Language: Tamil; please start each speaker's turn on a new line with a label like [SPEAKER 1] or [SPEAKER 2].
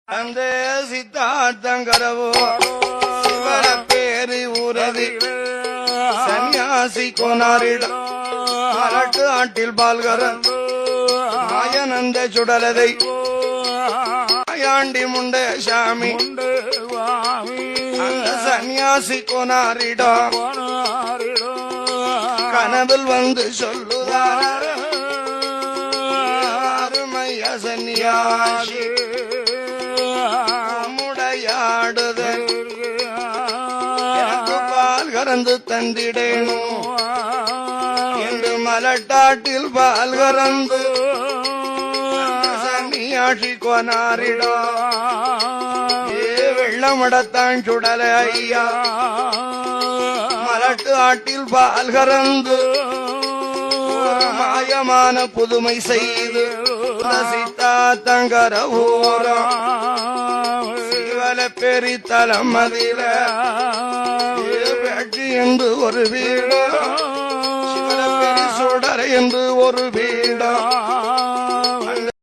[SPEAKER 1] அந்த சித்தார்த்தங்கரவோ சிவன பேரு ஊரதி சன்னியாசி கோனாரிடம் மலட்டு ஆட்டில் பால்கரன் மாயனந்த சுடலதை மாயாண்டி முண்டே சாமி அந்த சன்னியாசி கோனாரிடம் கனவில் வந்து சொல்லுதார் அருமைய சன்னியாசி முடையாடுதல் எனக்கு பால் கறந்து தந்திடேனும் என்று மலட்டாட்டில் பால் கறந்து சன்னியாசி கோனாரிடம் வெள்ளமடத்தான் சுடல ஐயா மலட்டு ஆட்டில் பால் கறந்து மாயமான புதுமை செய்து ரசித்தா தங்கர ஊரம் சிவல பெரித்தலம் அதில வெற்றி என்று ஒரு வீடு சிவல பெரி சுடர் என்று ஒரு வீடம்